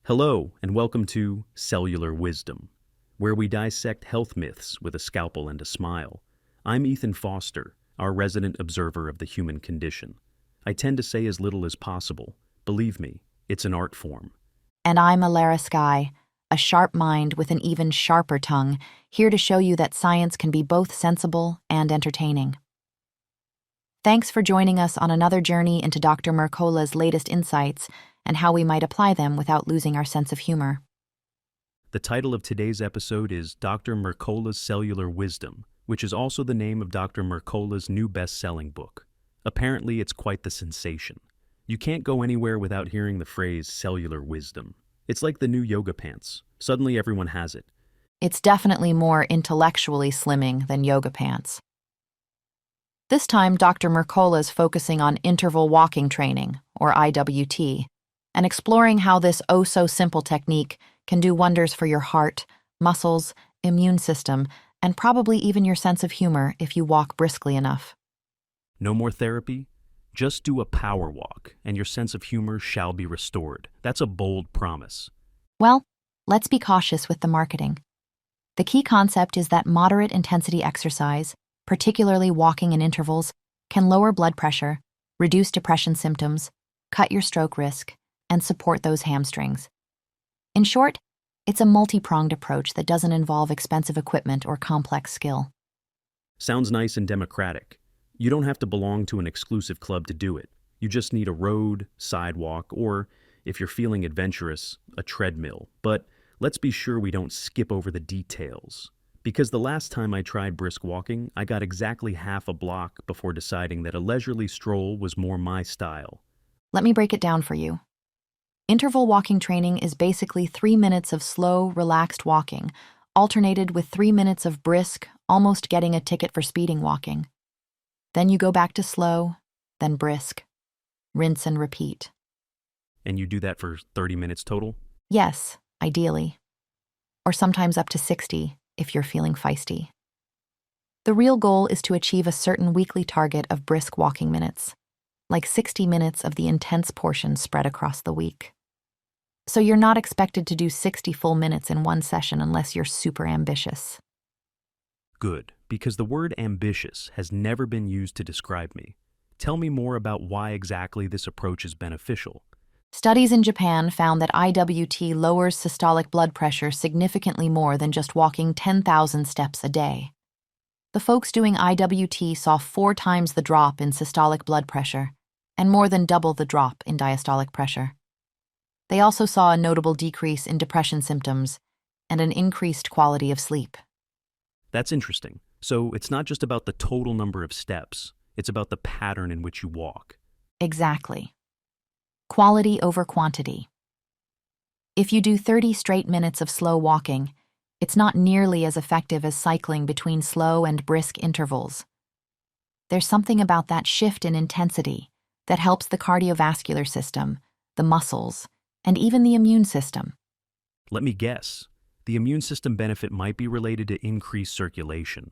Hello, and welcome to Cellular Wisdom, where we dissect health myths with a scalpel and a smile. I'm Ethan Foster, our resident observer of the human condition. I tend to say as little as possible. Believe me, it's an art form. And I'm Alara Sky, a sharp mind with an even sharper tongue, here to show you that science can be both sensible and entertaining. Thanks for joining us on another journey into Dr. Mercola's latest insights and how we might apply them without losing our sense of humor. The title of today's episode is Dr. Mercola's Cellular Wisdom, which is also the name of Dr. Mercola's new best-selling book. Apparently, it's quite the sensation. You can't go anywhere without hearing the phrase cellular wisdom. It's like the new yoga pants. Suddenly everyone has it. It's definitely more intellectually slimming than yoga pants. This time, Dr. Mercola is focusing on interval walking training, or IWT, and exploring how this oh-so-simple technique can do wonders for your heart, muscles, immune system, and probably even your sense of humor if you walk briskly enough. No more therapy? Just do a power walk, and your sense of humor shall be restored. That's a bold promise. Well, let's be cautious with the marketing. The key concept is that moderate intensity exercise, particularly walking in intervals, can lower blood pressure, reduce depression symptoms, cut your stroke risk, and support those hamstrings. In short, it's a multi-pronged approach that doesn't involve expensive equipment or complex skill. Sounds nice and democratic. You don't have to belong to an exclusive club to do it. You just need a road, sidewalk, or, if you're feeling adventurous, a treadmill. But let's be sure we don't skip over the details. Because the last time I tried brisk walking, I got exactly half a block before deciding that a leisurely stroll was more my style. Let me break it down for you. Interval walking training is basically 3 minutes of slow, relaxed walking, alternated with 3 minutes of brisk, almost getting a ticket for speeding walking. Then you go back to slow, then brisk. Rinse and repeat. And you do that for 30 minutes total? Yes, ideally. Or sometimes up to 60 if you're feeling feisty. The real goal is to achieve a certain weekly target of brisk walking minutes, like 60 minutes of the intense portion spread across the week. So you're not expected to do 60 full minutes in one session unless you're super ambitious. Good, because the word ambitious has never been used to describe me. Tell me more about why exactly this approach is beneficial. Studies in Japan found that IWT lowers systolic blood pressure significantly more than just walking 10,000 steps a day. The folks doing IWT saw 4 times the drop in systolic blood pressure and more than double the drop in diastolic pressure. They also saw a notable decrease in depression symptoms and an increased quality of sleep. That's interesting. So it's not just about the total number of steps, it's about the pattern in which you walk. Exactly. Quality over quantity. If you do 30 straight minutes of slow walking, it's not nearly as effective as cycling between slow and brisk intervals. There's something about that shift in intensity that helps the cardiovascular system, the muscles, and even the immune system. Let me guess. The immune system benefit might be related to increased circulation,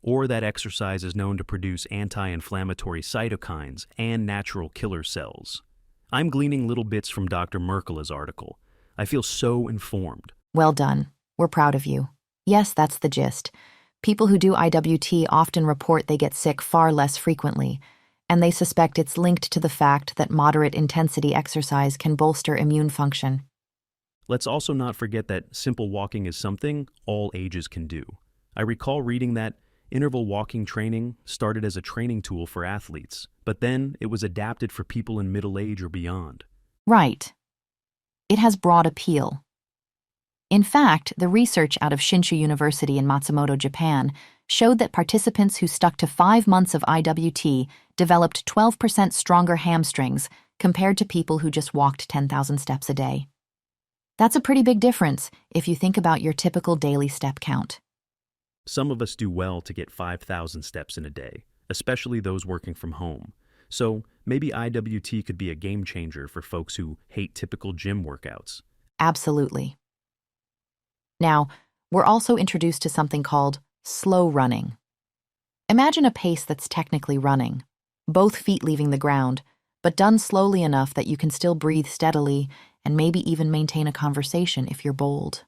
or that exercise is known to produce anti-inflammatory cytokines and natural killer cells. I'm gleaning little bits from Dr. Mercola's article. I feel so informed. Well done. We're proud of you. Yes, that's the gist. People who do IWT often report they get sick far less frequently, and they suspect it's linked to the fact that moderate intensity exercise can bolster immune function. Let's also not forget that simple walking is something all ages can do. I recall reading that interval walking training started as a training tool for athletes, but then it was adapted for people in middle age or beyond. Right. It has broad appeal. In fact, the research out of Shinshu University in Matsumoto, Japan, showed that participants who stuck to 5 months of IWT developed 12% stronger hamstrings compared to people who just walked 10,000 steps a day. That's a pretty big difference if you think about your typical daily step count. Some of us do well to get 5,000 steps in a day, especially those working from home. So maybe IWT could be a game changer for folks who hate typical gym workouts. Absolutely. Now, we're also introduced to something called slow running. Imagine a pace that's technically running, both feet leaving the ground, but done slowly enough that you can still breathe steadily and maybe even maintain a conversation if you're bold.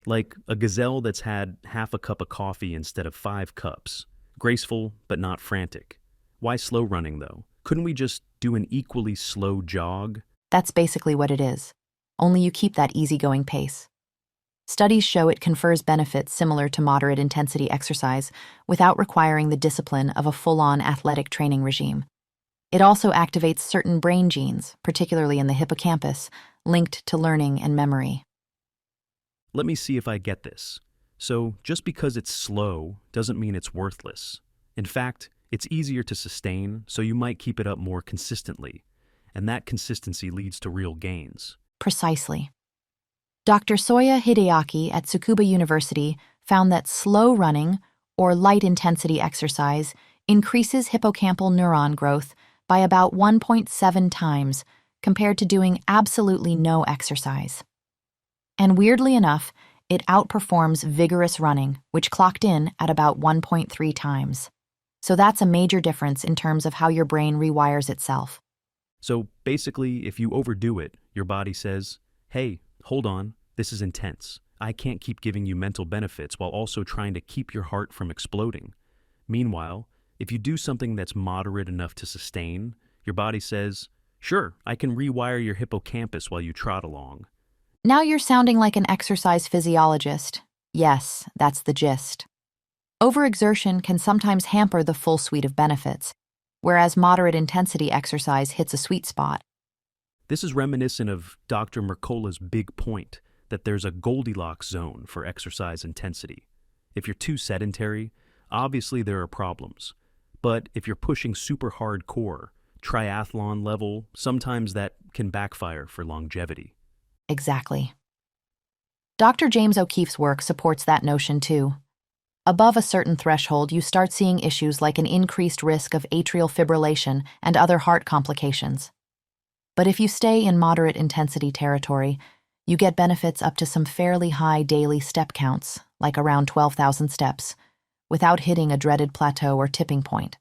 Like a gazelle that's had half a cup of coffee instead of 5 cups. Graceful, but not frantic. Why slow running, though? Couldn't we just do an equally slow jog? That's basically what it is, only you keep that easygoing pace. Studies show it confers benefits similar to moderate intensity exercise without requiring the discipline of a full-on athletic training regime. It also activates certain brain genes, particularly in the hippocampus, linked to learning and memory. Let me see if I get this. So, just because it's slow doesn't mean it's worthless. In fact, it's easier to sustain, so you might keep it up more consistently. And that consistency leads to real gains. Precisely. Dr. Soya Hideaki at Tsukuba University found that slow running, or light-intensity exercise, increases hippocampal neuron growth by about 1.7 times compared to doing absolutely no exercise. And weirdly enough, it outperforms vigorous running, which clocked in at about 1.3 times. So that's a major difference in terms of how your brain rewires itself. So basically, if you overdo it, your body says, hey, hold on, this is intense. I can't keep giving you mental benefits while also trying to keep your heart from exploding. Meanwhile, if you do something that's moderate enough to sustain, your body says, sure, I can rewire your hippocampus while you trot along. Now you're sounding like an exercise physiologist. Yes, that's the gist. Overexertion can sometimes hamper the full suite of benefits, whereas moderate intensity exercise hits a sweet spot. This is reminiscent of Dr. Mercola's big point that there's a goldilocks zone for exercise intensity. If you're too sedentary, obviously there are problems. But if you're pushing super hardcore, triathlon level, sometimes that can backfire for longevity. Exactly. Dr. James O'Keefe's work supports that notion too. Above a certain threshold, you start seeing issues like an increased risk of atrial fibrillation and other heart complications. But if you stay in moderate intensity territory, you get benefits up to some fairly high daily step counts, like around 12,000 steps, without hitting a dreaded plateau or tipping point.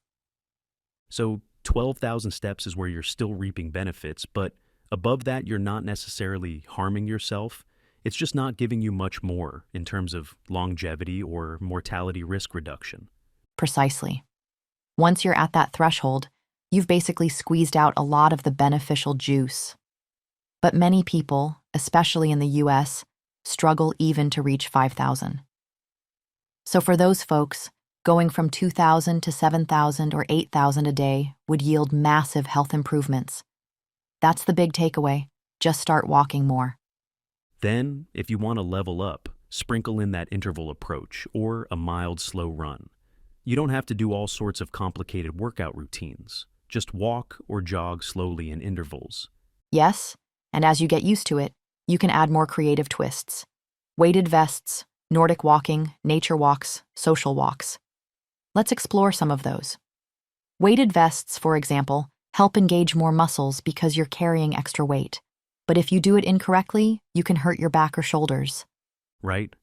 So 12,000 steps is where you're still reaping benefits, but above that you're not necessarily harming yourself. It's just not giving you much more in terms of longevity or mortality risk reduction. Precisely. Once you're at that threshold, you've basically squeezed out a lot of the beneficial juice. But many people, especially in the US, struggle even to reach 5,000. So for those folks, going from 2,000 to 7,000 or 8,000 a day would yield massive health improvements. That's the big takeaway. Just start walking more. Then, if you want to level up, sprinkle in that interval approach or a mild slow run. You don't have to do all sorts of complicated workout routines. Just walk or jog slowly in intervals. Yes, and as you get used to it, you can add more creative twists. Weighted vests, Nordic walking, nature walks, social walks. Let's explore some of those. Weighted vests, for example, help engage more muscles because you're carrying extra weight. But if you do it incorrectly, you can hurt your back or shoulders. Right?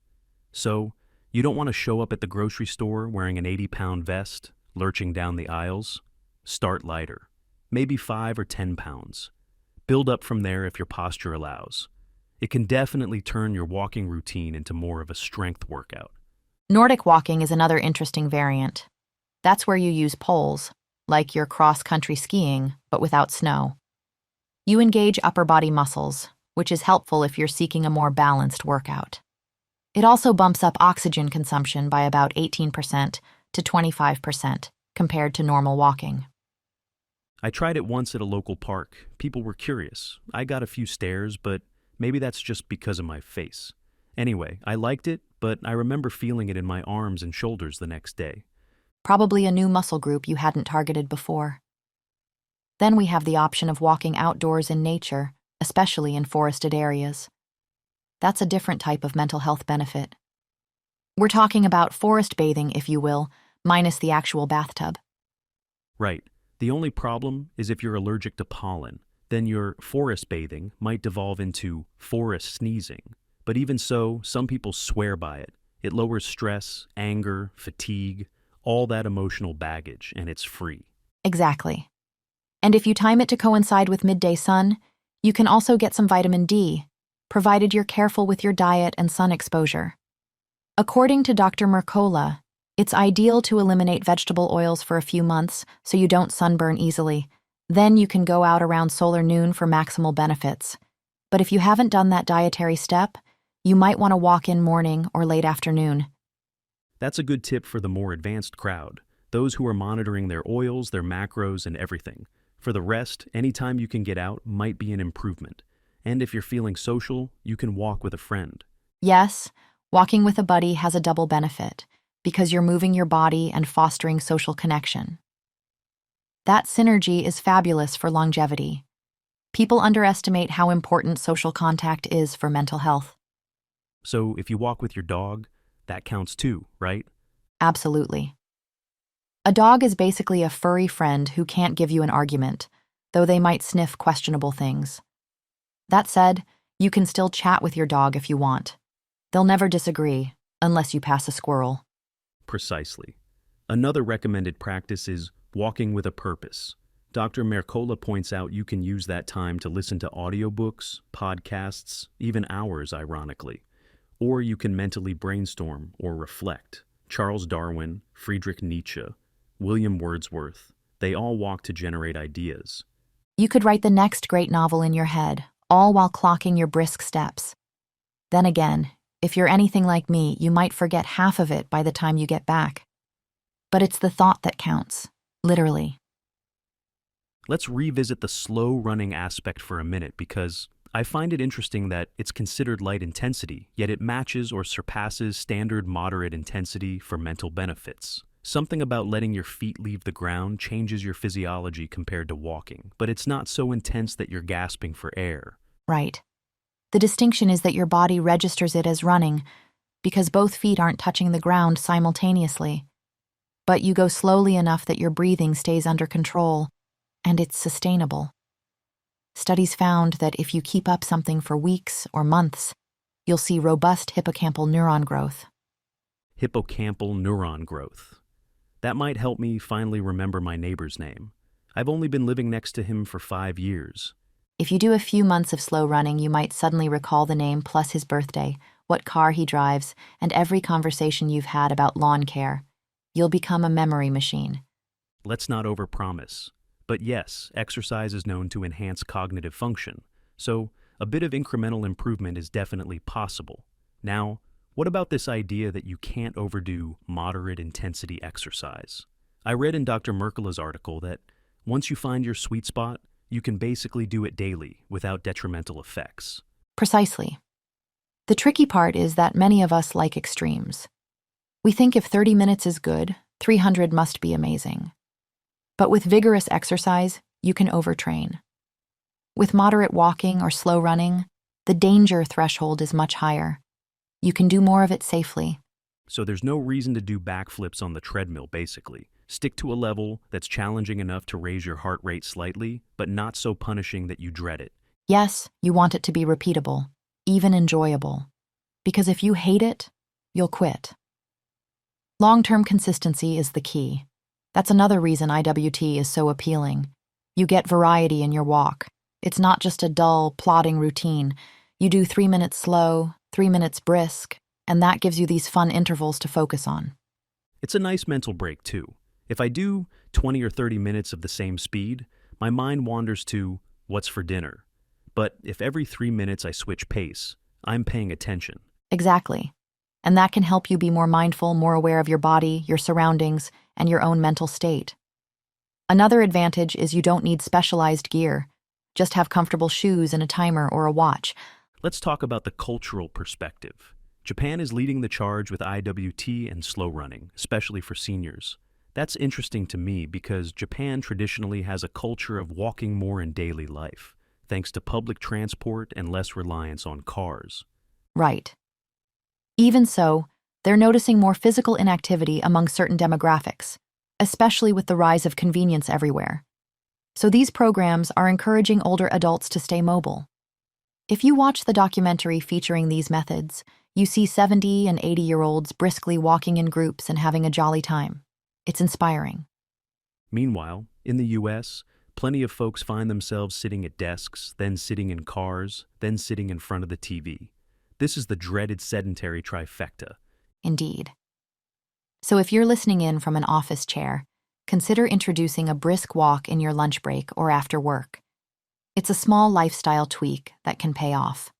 So, you don't want to show up at the grocery store wearing an 80-pound vest, lurching down the aisles. Start lighter, maybe 5 or 10 pounds. Build up from there if your posture allows. It can definitely turn your walking routine into more of a strength workout. Nordic walking is another interesting variant. That's where you use poles, like you're cross-country skiing, but without snow. You engage upper body muscles, which is helpful if you're seeking a more balanced workout. It also bumps up oxygen consumption by about 18% to 25% compared to normal walking. I tried it once at a local park. People were curious. I got a few stares, but maybe that's just because of my face. Anyway, I liked it, but I remember feeling it in my arms and shoulders the next day. Probably a new muscle group you hadn't targeted before. Then we have the option of walking outdoors in nature, especially in forested areas. That's a different type of mental health benefit. We're talking about forest bathing, if you will, minus the actual bathtub. Right. The only problem is if you're allergic to pollen, then your forest bathing might devolve into forest sneezing. But even so, some people swear by it. It lowers stress, anger, fatigue, all that emotional baggage, and it's free. Exactly. And if you time it to coincide with midday sun, You can also get some vitamin D, provided you're careful with your diet and sun exposure. According to Dr. Mercola, it's ideal to eliminate vegetable oils for a few months so you don't sunburn easily. Then you can go out around solar noon for maximal benefits. But if you haven't done that dietary step, you might want to walk in morning or late afternoon. That's a good tip for the more advanced crowd, those who are monitoring their oils, their macros, and everything. For the rest, anytime you can get out might be an improvement. And if you're feeling social, you can walk with a friend. Yes, walking with a buddy has a double benefit because you're moving your body and fostering social connection. That synergy is fabulous for longevity. People underestimate how important social contact is for mental health. So if you walk with your dog, that counts too, right? Absolutely. A dog is basically a furry friend who can't give you an argument, though they might sniff questionable things. That said, you can still chat with your dog if you want. They'll never disagree, unless you pass a squirrel. Precisely. Another recommended practice is walking with a purpose. Dr. Mercola points out you can use that time to listen to audiobooks, podcasts, even hours, ironically. Or you can mentally brainstorm or reflect. Charles Darwin, Friedrich Nietzsche, William Wordsworth, they all walk to generate ideas. You could write the next great novel in your head, all while clocking your brisk steps. Then again, if you're anything like me, you might forget half of it by the time you get back. But it's the thought that counts, literally. Let's revisit the slow running aspect for a minute because I find it interesting that it's considered light intensity, yet it matches or surpasses standard moderate intensity for mental benefits. Something about letting your feet leave the ground changes your physiology compared to walking, but it's not so intense that you're gasping for air. Right. The distinction is that your body registers it as running because both feet aren't touching the ground simultaneously. But you go slowly enough that your breathing stays under control, and it's sustainable. Studies found that if you keep up something for weeks or months, you'll see robust hippocampal neuron growth. Hippocampal neuron growth. That might help me finally remember my neighbor's name. I've only been living next to him for 5 years. If you do a few months of slow running, you might suddenly recall the name plus his birthday, what car he drives, and every conversation you've had about lawn care. You'll become a memory machine. Let's not overpromise. But yes, exercise is known to enhance cognitive function, so a bit of incremental improvement is definitely possible. Now, what about this idea that you can't overdo moderate intensity exercise? I read in Dr. Mercola's article that once you find your sweet spot, you can basically do it daily without detrimental effects. Precisely. The tricky part is that many of us like extremes. We think if 30 minutes is good, 300 must be amazing. But with vigorous exercise, you can overtrain. With moderate walking or slow running, the danger threshold is much higher. You can do more of it safely. So there's no reason to do backflips on the treadmill, basically. Stick to a level that's challenging enough to raise your heart rate slightly, but not so punishing that you dread it. Yes, you want it to be repeatable, even enjoyable. Because if you hate it, you'll quit. Long-term consistency is the key. That's another reason IWT is so appealing. You get variety in your walk. It's not just a dull, plodding routine. You do 3 minutes slow, 3 minutes brisk, and that gives you these fun intervals to focus on. It's a nice mental break, too. If I do 20 or 30 minutes of the same speed, my mind wanders to what's for dinner. But if every 3 minutes I switch pace, I'm paying attention. Exactly. And that can help you be more mindful, more aware of your body, your surroundings, and your own mental state. Another advantage is you don't need specialized gear. Just have comfortable shoes and a timer or a watch. Let's talk about the cultural perspective. Japan is leading the charge with IWT and slow running, especially for seniors. That's interesting to me because Japan traditionally has a culture of walking more in daily life, thanks to public transport and less reliance on cars. Right. Even so, they're noticing more physical inactivity among certain demographics, especially with the rise of convenience everywhere. So these programs are encouraging older adults to stay mobile. If you watch the documentary featuring these methods, you see 70 and 80-year-olds briskly walking in groups and having a jolly time. It's inspiring. Meanwhile, in the US, Plenty of folks find themselves sitting at desks, then sitting in cars, then sitting in front of the TV. This is the dreaded sedentary trifecta. Indeed. So if you're listening in from an office chair, consider introducing a brisk walk in your lunch break or after work. It's a small lifestyle tweak that can pay off.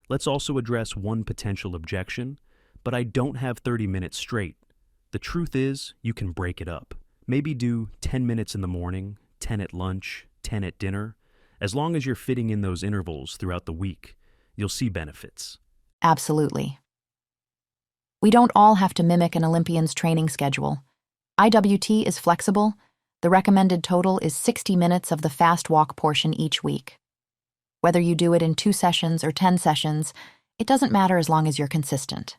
Let's also address one potential objection, but I don't have 30 minutes straight. The truth is, you can break it up. Maybe do 10 minutes in the morning, 10 at lunch, 10 at dinner. As long as you're fitting in those intervals throughout the week, you'll see benefits. Absolutely. We don't all have to mimic an Olympian's training schedule. IWT is flexible. The recommended total is 60 minutes of the fast walk portion each week. Whether you do it in 2 sessions or 10 sessions, it doesn't matter as long as you're consistent.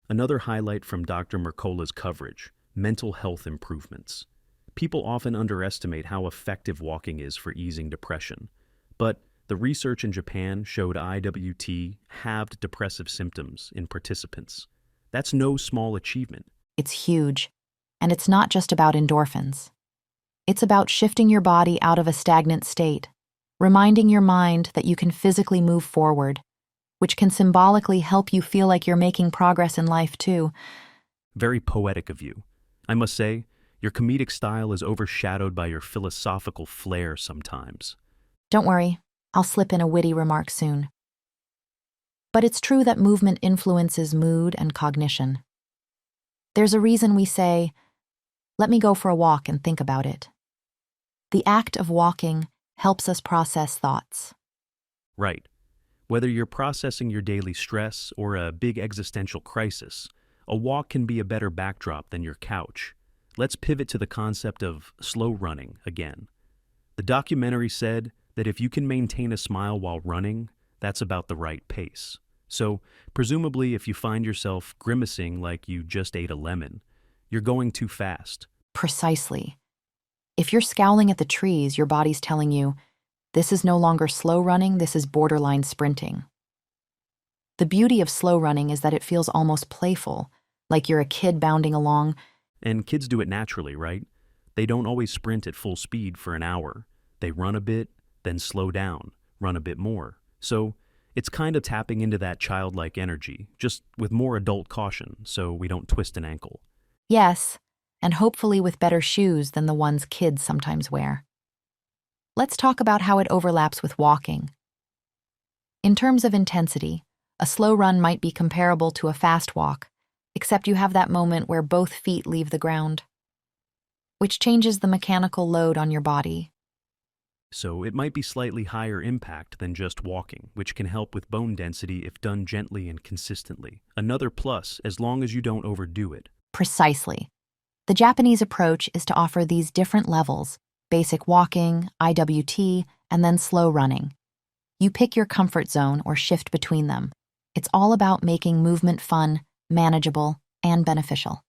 Another highlight from Dr. Mercola's coverage: mental health improvements. People often underestimate how effective walking is for easing depression, but the research in Japan showed IWT halved depressive symptoms in participants. That's no small achievement. It's huge, and it's not just about endorphins. It's about shifting your body out of a stagnant state, reminding your mind that you can physically move forward, which can symbolically help you feel like you're making progress in life too. Very poetic of you. I must say, your comedic style is overshadowed by your philosophical flair sometimes. Don't worry, I'll slip in a witty remark soon. But it's true that movement influences mood and cognition. There's a reason we say, "Let me go for a walk and think about it." The act of walking helps us process thoughts. Right. Whether you're processing your daily stress or a big existential crisis, a walk can be a better backdrop than your couch. Let's pivot to the concept of slow running again. The documentary said that if you can maintain a smile while running, that's about the right pace. So, presumably, if you find yourself grimacing like you just ate a lemon, you're going too fast. Precisely. If you're scowling at the trees, your body's telling you, this is no longer slow running, this is borderline sprinting. The beauty of slow running is that it feels almost playful, like you're a kid bounding along. And kids do it naturally, right? They don't always sprint at full speed for an hour. They run a bit, then slow down, run a bit more. So, it's kind of tapping into that childlike energy, just with more adult caution, so we don't twist an ankle. Yes, and hopefully with better shoes than the ones kids sometimes wear. Let's talk about how it overlaps with walking. In terms of intensity, a slow run might be comparable to a fast walk, except you have that moment where both feet leave the ground, which changes the mechanical load on your body. So it might be slightly higher impact than just walking, which can help with bone density if done gently and consistently. Another plus, as long as you don't overdo it. Precisely. The Japanese approach is to offer these different levels: basic walking, IWT, and then slow running. You pick your comfort zone or shift between them. It's all about making movement fun, manageable, and beneficial.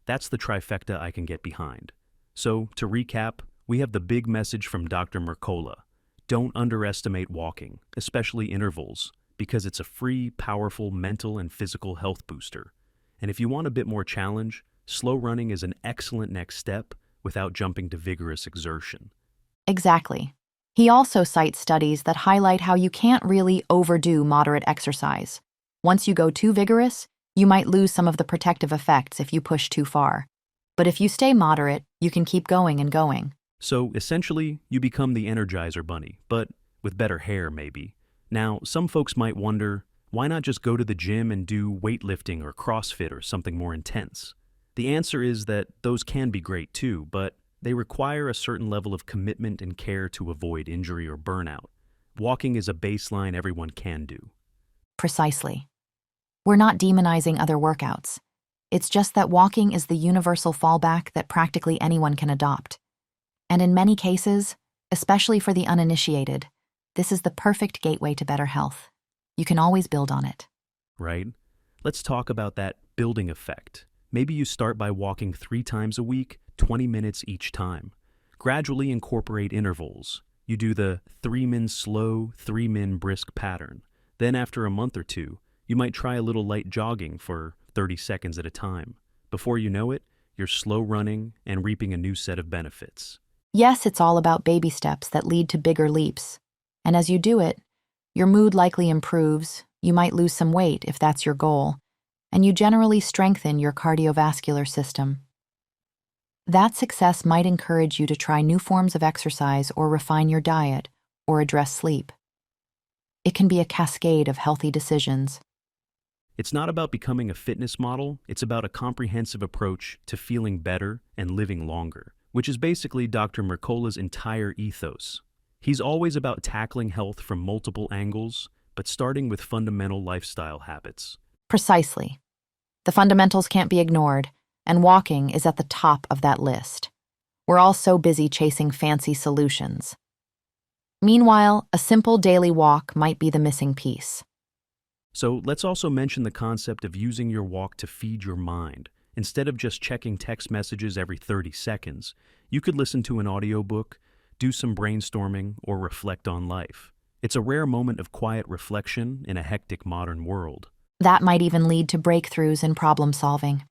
That's the trifecta I can get behind. So, to recap, we have the big message from Dr. Mercola. Don't underestimate walking, especially intervals, because it's a free, powerful mental and physical health booster. And if you want a bit more challenge, slow running is an excellent next step without jumping to vigorous exertion. Exactly. He also cites studies that highlight how you can't really overdo moderate exercise. Once you go too vigorous, you might lose some of the protective effects if you push too far. But if you stay moderate, you can keep going and going. So, essentially, you become the Energizer Bunny, but with better hair, maybe. Now, some folks might wonder, why not just go to the gym and do weightlifting or CrossFit or something more intense? The answer is that those can be great too, but they require a certain level of commitment and care to avoid injury or burnout. Walking is a baseline everyone can do. Precisely. We're not demonizing other workouts. It's just that walking is the universal fallback that practically anyone can adopt. And in many cases, especially for the uninitiated, this is the perfect gateway to better health. You can always build on it. Right? Let's talk about that building effect. Maybe you start by walking 3 times a week, 20 minutes each time. Gradually incorporate intervals. You do the 3-min slow, 3-min brisk pattern. Then after a month or two, you might try a little light jogging for 30 seconds at a time. Before you know it, you're slow running and reaping a new set of benefits. Yes, it's all about baby steps that lead to bigger leaps. And as you do it, your mood likely improves, you might lose some weight if that's your goal, and you generally strengthen your cardiovascular system. That success might encourage you to try new forms of exercise or refine your diet or address sleep. It can be a cascade of healthy decisions. It's not about becoming a fitness model, it's about a comprehensive approach to feeling better and living longer, which is basically Dr. Mercola's entire ethos. He's always about tackling health from multiple angles, but starting with fundamental lifestyle habits. Precisely. The fundamentals can't be ignored, and walking is at the top of that list. We're all so busy chasing fancy solutions. Meanwhile, a simple daily walk might be the missing piece. So let's also mention the concept of using your walk to feed your mind. Instead of just checking text messages every 30 seconds, you could listen to an audiobook, do some brainstorming, or reflect on life. It's a rare moment of quiet reflection in a hectic modern world. That might even lead to breakthroughs in problem solving.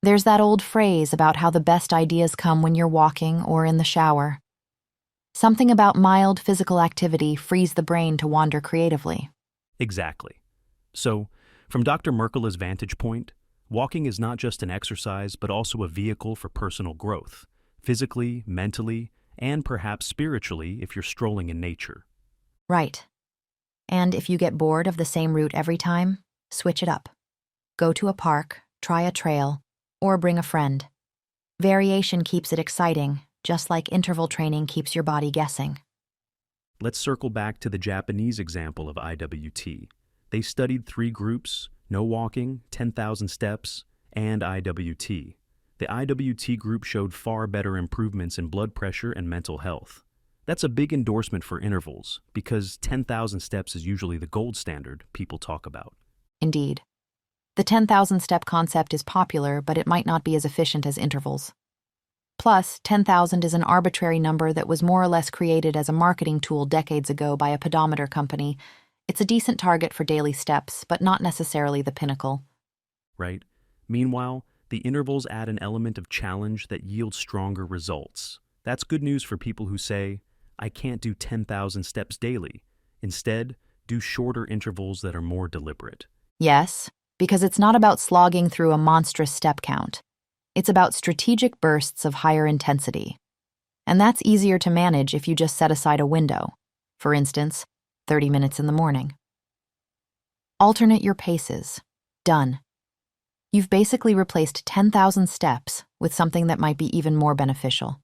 There's that old phrase about how the best ideas come when you're walking or in the shower. Something about mild physical activity frees the brain to wander creatively. Exactly. So, from Dr. Mercola's vantage point, walking is not just an exercise, but also a vehicle for personal growth, physically, mentally, and perhaps spiritually if you're strolling in nature. Right. And if you get bored of the same route every time, switch it up. Go to a park, try a trail, or bring a friend. Variation keeps it exciting, just like interval training keeps your body guessing. Let's circle back to the Japanese example of IWT. They studied 3 groups: no walking, 10,000 steps, and IWT. The IWT group showed far better improvements in blood pressure and mental health. That's a big endorsement for intervals, because 10,000 steps is usually the gold standard people talk about. Indeed. The 10,000 step concept is popular, but it might not be as efficient as intervals. Plus, 10,000 is an arbitrary number that was more or less created as a marketing tool decades ago by a pedometer company. It's a decent target for daily steps, but not necessarily the pinnacle. Right? Meanwhile, the intervals add an element of challenge that yields stronger results. That's good news for people who say, I can't do 10,000 steps daily. Instead, do shorter intervals that are more deliberate. Yes, because it's not about slogging through a monstrous step count. It's about strategic bursts of higher intensity. And that's easier to manage if you just set aside a window. For instance, 30 minutes in the morning. Alternate your paces. Done. You've basically replaced 10,000 steps with something that might be even more beneficial.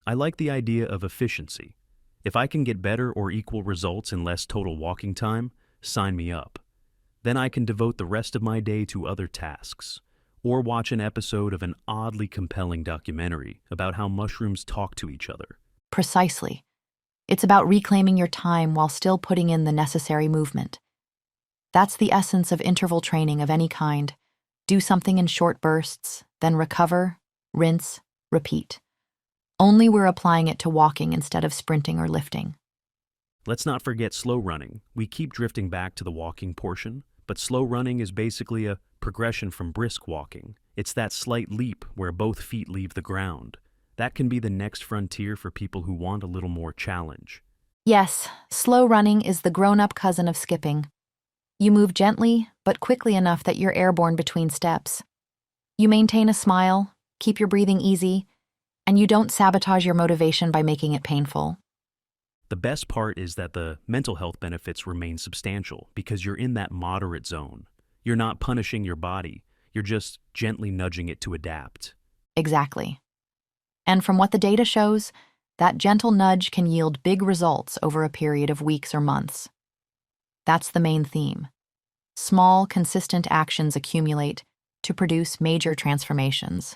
I like the idea of efficiency. If I can get better or equal results in less total walking time, sign me up. Then I can devote the rest of my day to other tasks, or watch an episode of an oddly compelling documentary about how mushrooms talk to each other. Precisely. It's about reclaiming your time while still putting in the necessary movement. That's the essence of interval training of any kind. Do something in short bursts, then recover, rinse, repeat. Only we're applying it to walking instead of sprinting or lifting. Let's not forget slow running. We keep drifting back to the walking portion, but slow running is basically a progression from brisk walking. It's that slight leap where both feet leave the ground. That can be the next frontier for people who want a little more challenge. Yes, slow running is the grown-up cousin of skipping. You move gently, but quickly enough that you're airborne between steps. You maintain a smile, keep your breathing easy, and you don't sabotage your motivation by making it painful. The best part is that the mental health benefits remain substantial because you're in that moderate zone. You're not punishing your body, you're just gently nudging it to adapt. Exactly. And from what the data shows, that gentle nudge can yield big results over a period of weeks or months. That's the main theme. Small, consistent actions accumulate to produce major transformations.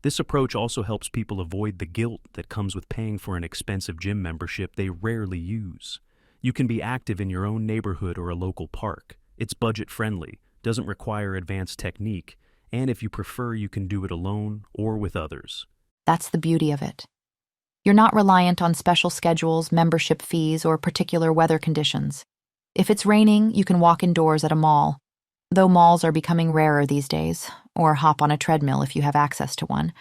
This approach also helps people avoid the guilt that comes with paying for an expensive gym membership they rarely use. You can be active in your own neighborhood or a local park. It's budget-friendly, doesn't require advanced technique, and if you prefer, you can do it alone or with others. That's the beauty of it. You're not reliant on special schedules, membership fees, or particular weather conditions. If it's raining, you can walk indoors at a mall, though malls are becoming rarer these days, or hop on a treadmill if you have access to one,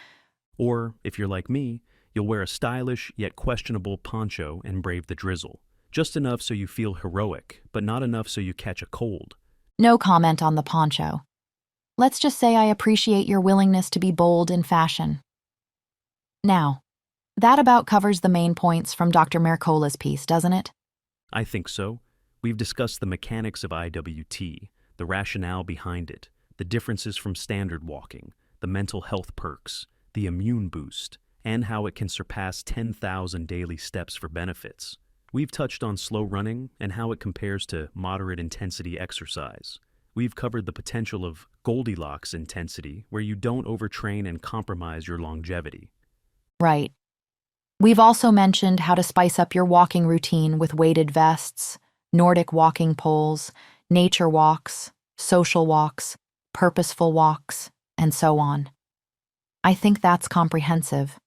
Or, if you're like me, you'll wear a stylish yet questionable poncho and brave the drizzle. Just enough so you feel heroic, but not enough so you catch a cold. No comment on the poncho. Let's just say I appreciate your willingness to be bold in fashion. Now, that about covers the main points from Dr. Mercola's piece, doesn't it? I think so. We've discussed the mechanics of IWT, the rationale behind it, the differences from standard walking, the mental health perks, the immune boost, and how it can surpass 10,000 daily steps for benefits. We've touched on slow running and how it compares to moderate intensity exercise. We've covered the potential of goldilocks intensity, where you don't overtrain and compromise your longevity. Right. We've also mentioned how to spice up your walking routine with weighted vests, Nordic walking poles, nature walks, social walks, purposeful walks, and so on. I think that's comprehensive.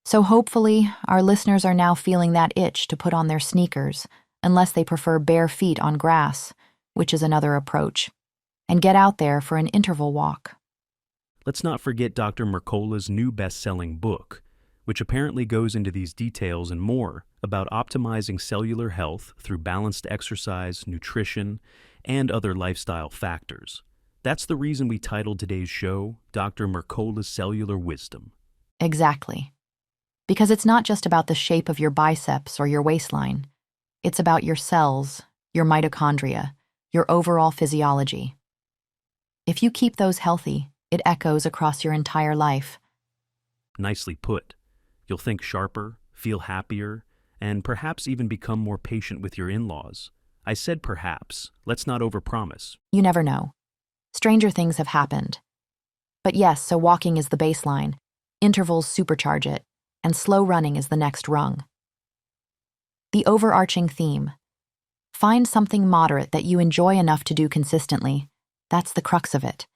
So hopefully, our listeners are now feeling that itch to put on their sneakers, unless they prefer bare feet on grass, which is another approach, and get out there for an interval walk. Let's not forget Dr. Mercola's new best-selling book, which apparently goes into these details and more about optimizing cellular health through balanced exercise, nutrition, and other lifestyle factors. That's the reason we titled today's show, Dr. Mercola's Cellular Wisdom. Exactly. Because it's not just about the shape of your biceps or your waistline. It's about your cells, your mitochondria, your overall physiology. If you keep those healthy, it echoes across your entire life. Nicely put. You'll think sharper, feel happier, and perhaps even become more patient with your in-laws. I said perhaps. Let's not overpromise. You never know. Stranger things have happened. But yes, so walking is the baseline. Intervals supercharge it, and slow running is the next rung. The overarching theme. Find something moderate that you enjoy enough to do consistently. That's the crux of it.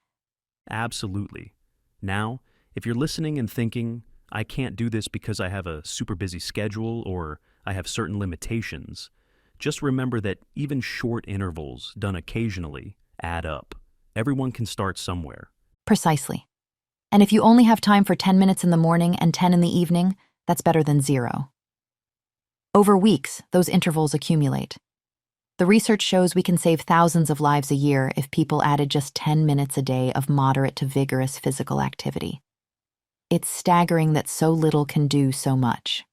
Absolutely. Now, if you're listening and thinking, I can't do this because I have a super busy schedule or I have certain limitations, just remember that even short intervals done occasionally add up. Everyone can start somewhere. Precisely. And if you only have time for 10 minutes in the morning and 10 in the evening, that's better than zero. Over weeks, those intervals accumulate. The research shows we can save thousands of lives a year if people added just 10 minutes a day of moderate to vigorous physical activity. It's staggering that so little can do so much.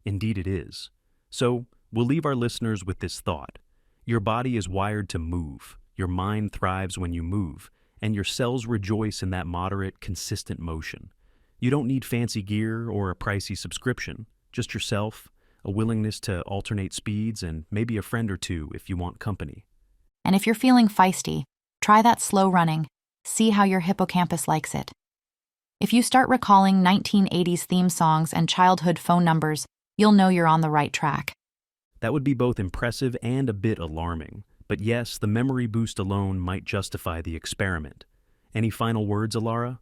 Indeed it is. So, we'll leave our listeners with this thought. Your body is wired to move. Your mind thrives when you move, and your cells rejoice in that moderate, consistent motion. You don't need fancy gear or a pricey subscription, just yourself, a willingness to alternate speeds, and maybe a friend or two if you want company. And if you're feeling feisty, try that slow running. See how your hippocampus likes it. If you start recalling 1980s theme songs and childhood phone numbers, you'll know you're on the right track. That would be both impressive and a bit alarming. But yes, the memory boost alone might justify the experiment. Any final words, Alara?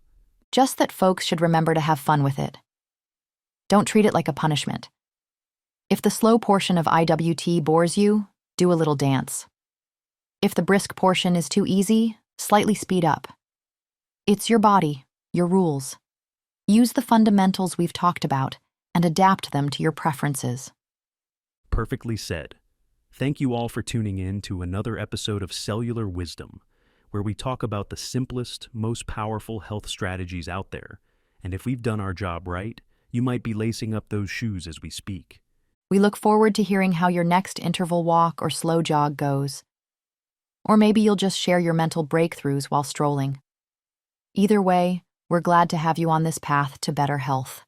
Just that folks should remember to have fun with it. Don't treat it like a punishment. If the slow portion of IWT bores you, do a little dance. If the brisk portion is too easy, slightly speed up. It's your body, your rules. Use the fundamentals we've talked about and adapt them to your preferences. Perfectly said. Thank you all for tuning in to another episode of Cellular Wisdom, where we talk about the simplest, most powerful health strategies out there. And if we've done our job right, you might be lacing up those shoes as we speak. We look forward to hearing how your next interval walk or slow jog goes. Or maybe you'll just share your mental breakthroughs while strolling. Either way, we're glad to have you on this path to better health.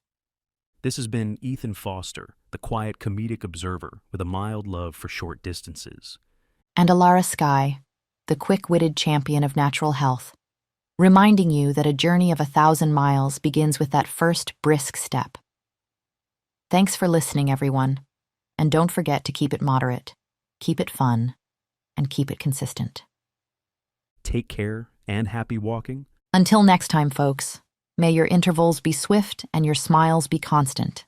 This has been Ethan Foster, the quiet comedic observer with a mild love for short distances. And Alara Sky, the quick-witted champion of natural health, reminding you that a journey of 1,000 miles begins with that first brisk step. Thanks for listening, everyone. And don't forget to keep it moderate, keep it fun, and keep it consistent. Take care and happy walking. Until next time, folks, may your intervals be swift and your smiles be constant.